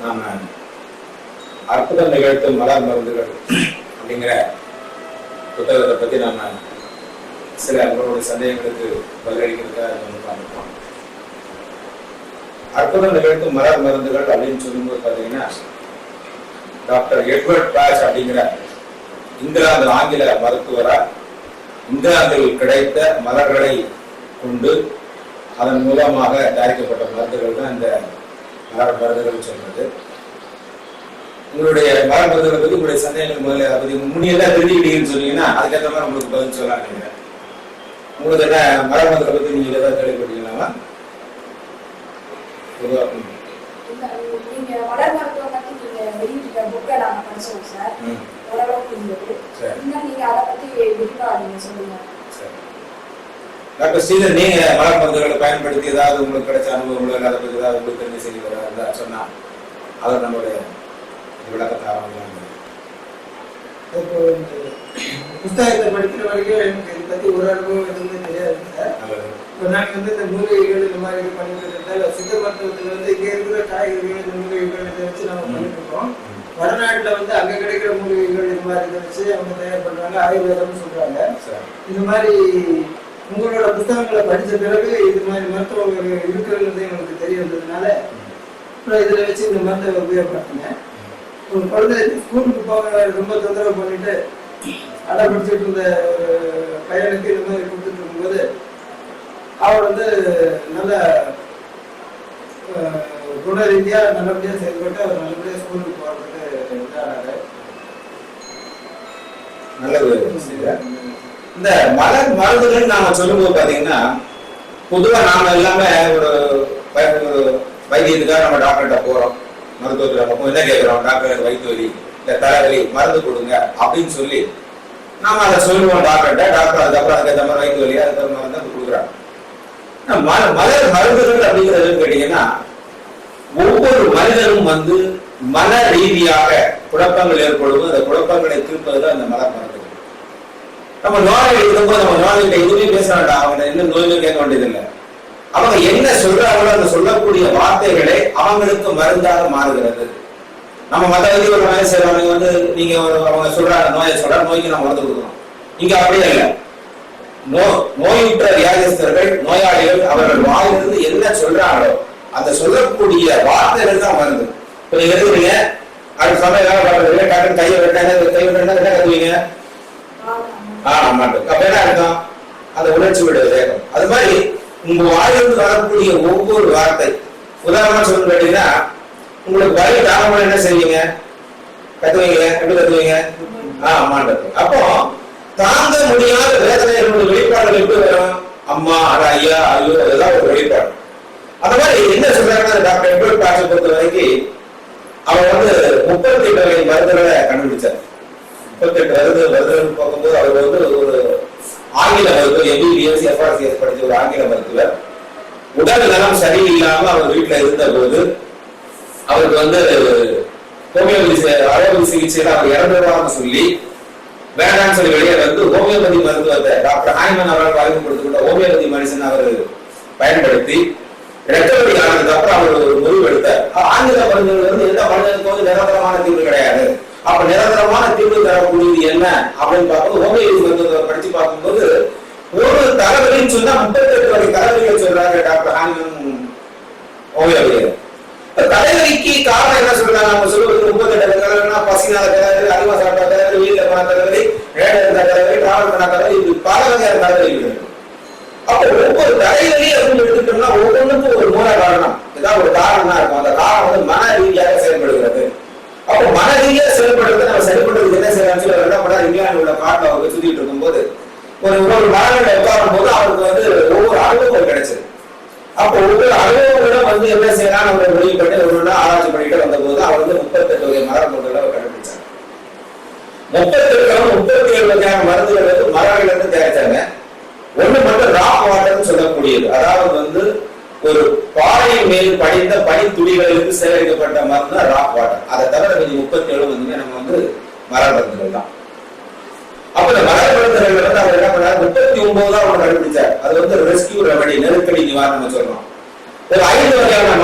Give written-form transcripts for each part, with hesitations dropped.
நாம அற்புதம் நிகழ்த்தும் மலர் மருந்துகள் அப்படிங்கிற புத்தகத்தை பத்தி நாம சில அவர்களுடைய சந்தேகங்களுக்கு பதிலளிக்கிறதுக்காக பார்த்துருக்கோம். அற்புதம் நிகழ்த்தும் மலர் மருந்துகள் அப்படின்னு சொல்லும்போது பார்த்தீங்கன்னா டாக்டர் எட்வர்ட் பிராச் அப்படிங்கிற இங்கிலாந்து ஆங்கில மருத்துவரா இங்கிலாந்தில் கிடைத்த மலர்களை கொண்டு அதன் மூலமாக தயாரிக்கப்பட்ட மருந்துகள் தான் இந்த மலர் மருந்துகள் சொல்றது. உங்களுடைய மலர் மருந்துகளை பத்தி உங்களுடைய சந்தேகங்கள் முதல்ல அதை பத்தி முன்னியெல்லாம் தெரிஞ்சுக்கிட்டீங்கன்னு சொன்னீங்கன்னா அதுக்கேற்ற மாதிரி உங்களுக்கு பதில் சொல்லலாம். நினைக்கிறேன் உங்களுக்கு என்ன மலர் மருந்துகளை பத்தி நீங்க ஏதாவது கேள்விப்பட்டீங்களாமா? நீங்க மலர் மருத்துவம் பத்தி நீங்க வெளியிட்ட புக்கை நாங்க படிச்சோம் சார். ஓரளவுக்கு இருந்தது. இன்னும் நீங்க அதை பத்தி விரிவா நீங்க சொல்லுங்க. டாக்டர் ஸ்ரீதர், நீங்க மலர் மருந்துகளை பயன்படுத்தி ஏதாவது உங்களுக்கு கிடைச்ச அனுபவங்களோ அதை பத்தி ஏதாவது உங்களுக்கு தெரிஞ்ச செய்தி சொன்னா அதை நம்மளுடைய விளக்கத்தை ஆரம்பிக்கலாம். இப்போ புத்தகத்தை படிக்கிற வரைக்கும் எனக்கு இதை பத்தி ஒரு அனுபவம் எதுவுமே தெரியாது சார். இப்போ நாங்கள் இந்த மூலிகைகள் இந்த மாதிரி இது பண்ணிட்டு இருந்தால் சித்த மருத்துவத்தில் இங்கே இருக்கிற காய்கறிகள் இந்த மூலிகைகள் இதை வச்சு நம்ம பண்ணிட்டு இருக்கோம். வடநாட்டில் அங்கே கிடைக்கிற மூலிகைகள் இது மாதிரி இதை வச்சு அவங்க தயார் பண்ணுறாங்க, ஆயுர்வேதம்னு சொல்றாங்க. இது மாதிரி உங்களோட புத்தகங்களை படித்த பிறகு இது மாதிரி மருத்துவங்கள் இருக்கிறது எங்களுக்கு தெரிய வந்ததுனால அப்புறம் இதில் வச்சு இந்த மருத்துவ உபயோகப்படுத்தினேன். ஒரு குழந்தை ஸ்கூலுக்கு போக ரொம்ப தொந்தரவு பண்ணிட்டு அடைப்பிடிச்சிட்டு இருந்த ஒரு பையனுக்கு இந்த மாதிரி கொடுத்துட்டு இருக்கும்போது அவர் நல்ல குண ரீதியாக நல்லபடியாக செயல்பட்டு அவர் நல்லபடியாக ஸ்கூலுக்கு போகிறதுக்கு இதானாரு. நல்லது. இந்த மலர் மருந்துகள் நாம சொல்லும்போது பாத்தீங்கன்னா பொதுவா நாம எல்லாமே ஒரு வைத்தியத்துக்காக நம்ம டாக்டர்கிட்ட போறோம், மருத்துவத்துல நம்ம என்ன கேட்கிறோம், டாக்டர் வயிற்று வலி இல்ல தலைவலி மருந்து கொடுங்க அப்படின்னு சொல்லி நாம அதை சொல்லுவோம் டாக்டர்கிட்ட. டாக்டர் அதுக்கப்புறம் அதுக்கேற்ற மாதிரி வயிற்று வலி அதுக்கப்புறம் மருந்து கொடுக்குறாங்க. மலர் மருந்துகள் அப்படிங்கிறது கேட்டீங்கன்னா ஒவ்வொரு மனிதனும் மன ரீதியாக குழப்பங்கள் ஏற்படும். அந்த குழப்பங்களை தீர்ப்பதுதான் அந்த மலர் மருந்துகள். நம்ம நோயாளி இருக்கும்போது நம்ம நோயாளிகிட்ட எதுவுமே பேச வேண்டாம், அவங்க என்ன நோய்னு கேட்க வேண்டியதில்லை. அவங்க என்ன சொல்றாங்களோ அந்த சொல்லக்கூடிய வார்த்தைகளை அவங்களுக்கு மருந்தாக மாறுகிறது. நம்ம மற்ற வைத்திய நோய் செய்யறவங்க நீங்க அவங்க சொல்றாங்க நோயை சொல்ற நோய்க்கு நம்ம மருந்து கொடுக்கணும். இங்க அப்படியே இல்லை. நோயுற்ற வியாதிஸ்தர்கள் நோயாளிகள் அவர்கள் வாயிலிருந்து என்ன சொல்றாங்களோ அந்த சொல்லக்கூடிய வார்த்தைகள் தான் மருந்து. இப்ப நீங்க எடுத்துக்கிறீங்க அடுத்த சமயம் டாக்டர் கையை வெட்டாங்க என்ன கத்துவீங்க? அப்ப என்ன அர்த்தம்? அந்த உணர்ச்சி விட வேகம். அது மாதிரி உங்க வாயிலிருந்து வரக்கூடிய ஒவ்வொரு வார்த்தை, உதாரணமா சொல்ல கேட்டீங்கன்னா உங்களுக்கு வலி தாங்க என்ன செய்வீங்க? கத்துவீங்க. எப்படி கத்துவீங்க? மாண்டது. அப்போ தாங்க முடியாத வேதனைகளுடைய வெளிப்பாடுகள் எப்படி வரும்? அம்மா ஐயா ஐயோ அதெல்லாம் ஒரு வெளிப்பாடு. அந்த மாதிரி என்ன சொல்றாங்கன்னா டாக்டர் எட்வர்ட் பிராச்சை பொறுத்த வரைக்கும் அவர் 38 வகை மருந்துகளை கண்டுபிடிச்சார். 38 மருந்துகள் பார்க்கும்போது அவர் ஒரு ஆங்கில மருத்துவர், MBBS FRCS படிச்ச ஒரு ஆங்கில மருத்துவர். உடல் நலம் சரியில்லாம அவர் வீட்டுல இருந்த போது அவருக்கு ஹோமியோபதி சிகிச்சையில அவர் இறந்துடுவார்னு சொல்லி வேண்டாம்னு சொல்லி வெளியே ஹோமியோபதி மருத்துவத்தை டாக்டர் ஹாய்மன் அவர்கள் அறிமுகப்படுத்தப்பட்ட ஹோமியோபதி மெடிசன் அவர் பயன்படுத்தி ரெக்கவரி ஆனதுக்கு அப்புறம் அவர் ஒரு முடிவு எடுத்தார். ஆங்கில மருந்துகள் எந்த மருந்துக்கு நிரந்தரமான தீர்வு கிடையாது. அப்ப நிரந்தரமான தீர்வு தரக்கூடியது என்ன அப்படின்னு பார்க்கும்போது ஹோமியோபதி மருத்துவத்தை படிச்சு பார்க்கும்போது ஒரு தலைவலின்னு சொன்னா 38 வகை தலைவலிகள் சொல்றாங்க டாக்டர் ஹாய்மன் ஹோமியோபதியில். தலைவலிக்கு காரணம் என்ன சொல்றாங்க? அவங்க சொல்லுவது 38 தலைவலினா பசினால தலைவலி, அதிகமா சாப்பிட்டா தலைவலி, வீட்டுல போன தலைவலி, வேலை இருந்த தலைவலி, டிராவல் பண்ண தலைவலி, இது பல வகையான தலைவலிகள். அப்போ ஒவ்வொரு தலைவலி அப்படின்னு எடுத்துட்டோம்னா ஒவ்வொன்றுக்கும் ஒரு மூல காரணம், ஏதாவது ஒரு காரணம் தான் இருக்கும். அந்த காரணம் மன ரீதியாக செயல்படுகிறது. அப்போ மன ரீதியாக செயல்படுறது நம்ம செயல்படுறதுக்கு என்ன செய்யறாங்க? என்ன பண்ணா இங்கிலாந்து உள்ள காட்டில் அவங்க சுத்திட்டு இருக்கும் போது ஒரு மரங்களை உட்காரும் போது அவருக்கு ஒவ்வொரு அனுபவம் கிடைச்சது. அப்போ ஒவ்வொரு அனுபவங்களும் என்ன செய்யலாம் நம்ம வெளியிட்டு ஒவ்வொரு ஆராய்ச்சி பண்ணிட்டு வந்த போது அவர் 38 வகை மலர் மருந்துகளை அவர் கண்டுபிடிச்சாங்க. 37 வகையான மருந்துகள் மரங்கள் இருந்து தயாரிச்சாங்க. ஒண்ணு மட்டும் ராக் வாட்டர்னு சொல்லக்கூடியது, அதாவது ஒரு பாறை மேல் படிந்த பனித்துளிகளுக்கு சேகரிக்கப்பட்ட மருந்து ராக் வாட்டர். அதை தவிர 37 நம்ம மலர் மருந்துகள் தான். அப்ப இந்த மலர் மருந்துகள் அவர் என்ன பண்ணாரு? 39 தான் அவர் கண்டுபிடிச்சார். அது ரெஸ்கியூ ரெமடி, நெருக்கடி நிவாரணம் சொல்றோம். ஒரு 5 வகையான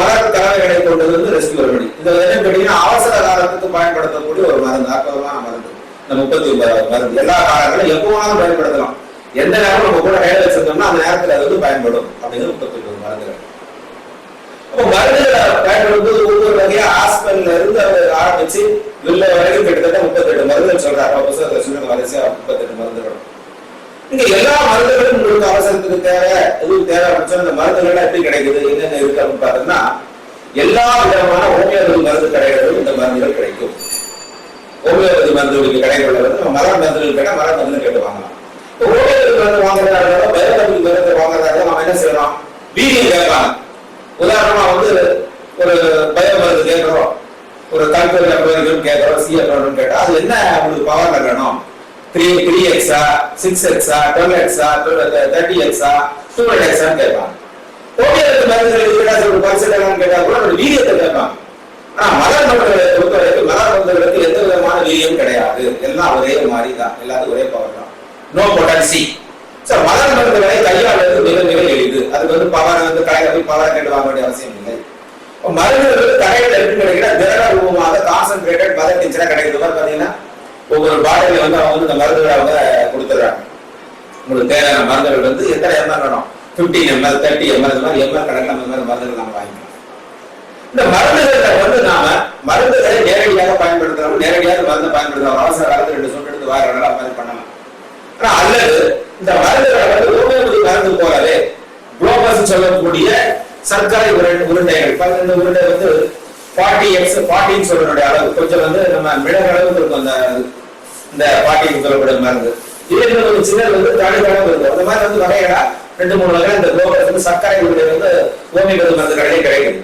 தன்மைகளை கொண்டது வந்து ரெஸ்கியூ ரெமெடி. இது என்னன்னு கேட்டீங்கன்னா அவசர காலத்துக்கு பயன்படுத்தக்கூடிய ஒரு மருந்து, அற்புதமான மருந்து. இந்த 39வது மருந்து எல்லா காலங்களும் எப்போ வேணாலும் பயன்படுத்தலாம். எந்த நேரம் நம்ம கூட கையில வச்சிருந்தோம்னா அந்த நேரத்தில் அது வந்து பயன்படும். அப்படிங்கிறது 39 மருந்துகள். அப்போ மருந்துகளை பயன்படுத்துவது ஒவ்வொரு வகையா ஹாஸ்பிட்டல்ல இருந்து ஆரம்பிச்சு வில்ல வரைக்கும் கிட்டத்தட்ட 38 மருந்துகள் சொல்றாங்க. புத்தகத்துல சொல்லுங்க வரிசையா 38 மருந்துகள். இங்க எல்லா மருந்துகளும் உங்களுக்கு அவசரத்துக்கு தேவை, எதுவும் தேவை அப்படின்னு அந்த மருந்துகள் எப்படி கிடைக்குது, என்னென்ன இருக்கு அப்படின்னு பாத்தீங்கன்னா எல்லா விதமான ஹோமியோபதி மருந்து கடைகளிலும் இந்த மருந்துகள் கிடைக்கும். ஹோமியோபதி மருந்துகளுக்கு கடைகளில் வந்து நம்ம மர மருந்துகள் கேட்டால் மர மருந்து கேட்டு வாங்கலாம். இப்போ ஹோமியோபதி மருந்து வாங்குறதா பயோபதி மருந்து வாங்குறதா நம்ம என்ன செய்யலாம், வீரியம் கேட்பாங்க. உதாரணமா வந்து ஒரு பயோ மருந்து கேட்கிறோம், ஒரு கல்கோல் கேட்கிறோம், சிஎல் கேட்டா அது என்ன உங்களுக்கு பவர் வேணும், 3x 6x 12x 30x 200x கேட்பாங்க. ஹோமியோபதி மருந்துகள் ஒரு பர்சன்ட் கேட்டா கூட ஒரு வீரியத்தை கேட்பாங்க. ஆனா மலர் மருந்துகளை பொறுத்தவரைக்கும் மலர் மருந்துகளுக்கு எந்த விதமான வீரியம் கிடையாது, எல்லாம் ஒரே மாதிரி தான், எல்லாத்துக்கும் ஒரே பவர் தான், நோ பொட்டன்சி. மலர் மருந்துகளை கையாளுறது மிக மிக எளிது. அதுக்கு வந்து பவர் வந்து கடையில போய் பவரை கேட்டு வாங்க வேண்டிய அவசியம் இல்லை. மருந்துகள் கடையில எப்படி கிடைக்கிற திரட ரூபமாக கான்சென்ட்ரேட்டட் மதர் டிஞ்சரா கிடைக்கிறது மாதிரி பாத்தீங்கன்னா ஒவ்வொரு பாடல வந்து அவங்க வந்து இந்த மருந்துகளை அவங்க கொடுத்துறாங்க. உங்களுக்கு தேவையான மருந்துகள் வந்து எத்தனை எம்எல் வேணும், 15 ml 30 ml எம்எல் கணக்கில் அந்த மாதிரி மருந்துகள் நம்ம வாங்கிக்கலாம். இந்த மருந்துகளை வந்து நாம மருந்துகளை நேரடியாக பயன்படுத்தலாம், நேரடியாக மருந்து பயன்படுத்தலாம். அவசர காலத்தில் 2 சொட்டு எடுத்து வாரனால அது மாதிரி பண்ணலாம். அல்லது இந்த மருந்துகளை வந்து ஹோமியோபதி மருந்து போலவே குளோபஸ் சொல்லக்கூடிய சர்க்கரை உருண்டைகள் 12 உருண்டை வந்து 40x 40 சொல்றனுடைய அளவு கொஞ்சம் வந்து நம்ம மிளகு அளவுக்கு இருக்கும். இந்த 40 சொல்லக்கூடிய மருந்து இதுல ஒரு சின்ன வந்து தனியாக இருக்கும். அந்த மாதிரி வந்து வகைகளா 2-3 வகை இந்த குளோபஸ் வந்து சர்க்கரை உருண்டை வந்து ஹோமியோபதி மருந்து கடையிலே கிடைக்குது.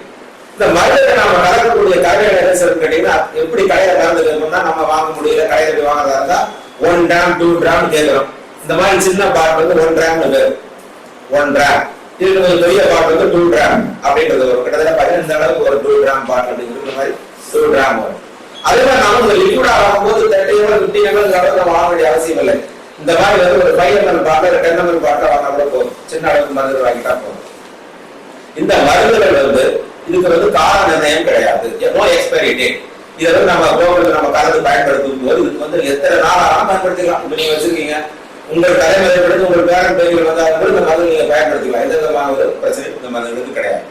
இந்த மருந்துகளை நாம கலக்கக்கூடிய கடையில என்ன செய்யணும் கேட்டீங்கன்னா, எப்படி கடையில மருந்து வேணும்னா நம்ம வாங்க முடியல, கடையில போய் வாங்குறதா இருந்தா 1 gram 2 gram கேட்கிறோம். இந்த மாதிரி சின்ன பாட்டில் வந்து 1 gram வேறு 1 gram, இதுக்கு ஒரு பெரிய பாட்டில் வந்து 2 gram அப்படின்றது வரும். கிட்டத்தட்ட 15 அளவுக்கு ஒரு 2 gram பாட்டில் அப்படிங்கிற மாதிரி 2 gram வரும். அதே மாதிரி நாம இந்த லிக்விட் ஆகும்போது 30 ml 50 ml நம்ம வாங்க வேண்டிய அவசியம் இல்லை. இந்த மாதிரி வந்து ஒரு 5 ml பாட்டில் 10 ml பாட்டில் வாங்கினா கூட போதும், சின்ன அளவுக்கு மருந்து வாங்கிட்டா போதும். இந்த மருந்துகள் வந்து இதுக்கு வந்து கால நிர்ணயம் கிடையாது, நோ எக்ஸ்பைரி டேட். இதை வந்து நம்ம கோவிலுக்கு நம்ம கலந்து பயன்படுத்தும் போது இதுக்கு வந்து எத்தனை நாள் ஆனாலும் பயன்படுத்திக்கலாம். இப்ப நீங்க வச்சிருக்கீங்க உங்கள் தலைமுறைப்படுத்தி உங்கள் பேரன் பேர்கள் வந்தாலும் இந்த மருந்து நீங்க பயன்படுத்திக்கலாம். எந்த விதமான ஒரு பிரச்சனையும் இந்த மருந்துகளுக்கு கிடையாது.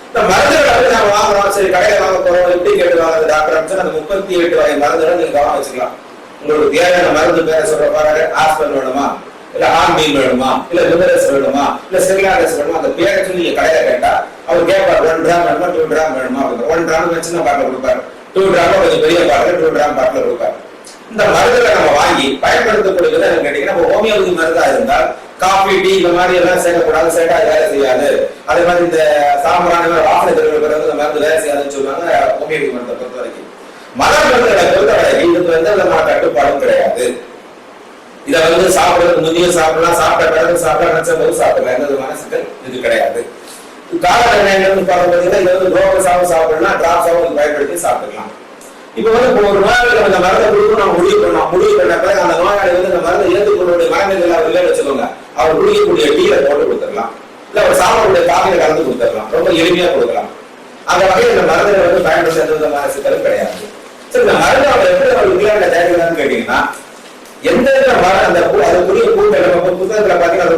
இந்த மருந்துகளை வந்து நம்ம வாங்குறோம், சரி கடையில வாங்க போறோம், எப்படி கேட்டு வாங்குறது டாக்டர் அமைச்சு அந்த 38 வகை மருந்துகளை நீங்க கவனம் வச்சுக்கலாம். உங்களுக்கு தேவையான மருந்து பேரை சொல்ற பாருங்க, ஆஸ்பன் வேணுமா, இல்ல ஆர்மீன் வேணுமா, இல்ல லிபரஸ் வேணுமா, இல்ல செரிலாடஸ் வேணுமா, அந்த பேரை சொல்லி நீங்க கடையில கேட்டா அவர் கேட்பார் 1 gram வேணுமா 2 gram வேணுமா அப்படின்னு. 1 gram சின்ன பாட்டில் கொடுப்பாரு, 2 gram கொஞ்சம் பெரிய பாட்டில் 2 gram பாட்டில் கொடுப்பாரு. இந்த மருந்துகளை நம்ம வாங்கி பயன்படுத்தக்கூடியது கேட்டீங்கன்னா, ஹோமியோபதி மருந்தா இருந்தால் காஃபி டீ இந்த மாதிரி எல்லாம் சேர்க்கக்கூடாது, சேர்த்தா வேலை செய்யாது. அதே மாதிரி இந்த சாம்பிராணி வாசனை தெரிவிக்கிறது இந்த மருந்து வேலை செய்யாதுன்னு சொல்லுவாங்க ஹோமியோபதி மருந்தை பொறுத்த வரைக்கும். மலர் மருந்துகளை பொறுத்த வரைக்கும் இதுக்கு எந்த விதமான கட்டுப்பாடும் கிடையாது. இதை வந்து சாப்பிடுறதுக்கு முந்தைய சாப்பிடலாம், சாப்பிட்ட பிறகு சாப்பிடலாம், நினைச்ச போது சாப்பிடலாம், எந்த விதமான சிக்கல் இது கிடையாது. கால நிர்ணயம் பார்த்தீங்கன்னா இதை வந்து குளோபஸாவும் சாப்பிடலாம், டிராப்ஸாவும் பயன்படுத்தி சாப்பிடலாம். இப்ப வந்து ஒரு நோயாளிகள் அந்த மருந்தை கொடுத்து நம்ம முடிவு பண்ண பிறகு அந்த நோயாளி வந்து அந்த மருந்தை ஏற்றுக்கொள்ளுடைய மனநிலை அவர் இல்லைன்னு வச்சுக்கோங்க, அவர் குடிக்கக்கூடிய டீல போட்டு கொடுத்துடலாம், இல்ல அவர் சாப்பிடக்கூடிய காஃபியில கலந்து கொடுத்துடலாம், ரொம்ப எளிமையா கொடுக்கலாம். அந்த வகையில் இந்த மருந்துகளை வந்து பயன்படுத்த எந்த விதமான சிக்கலும் கிடையாது. சரி, இந்த மருந்து அவர் எப்படி அவர் இங்கிலாந்துல தயாரிக்கிறான்னு கேட்டீங்கன்னா, எந்தெந்த மரம் அந்த அதுக்குரிய பூக்கள் நம்ம புத்தகத்துல பாத்தீங்கன்னா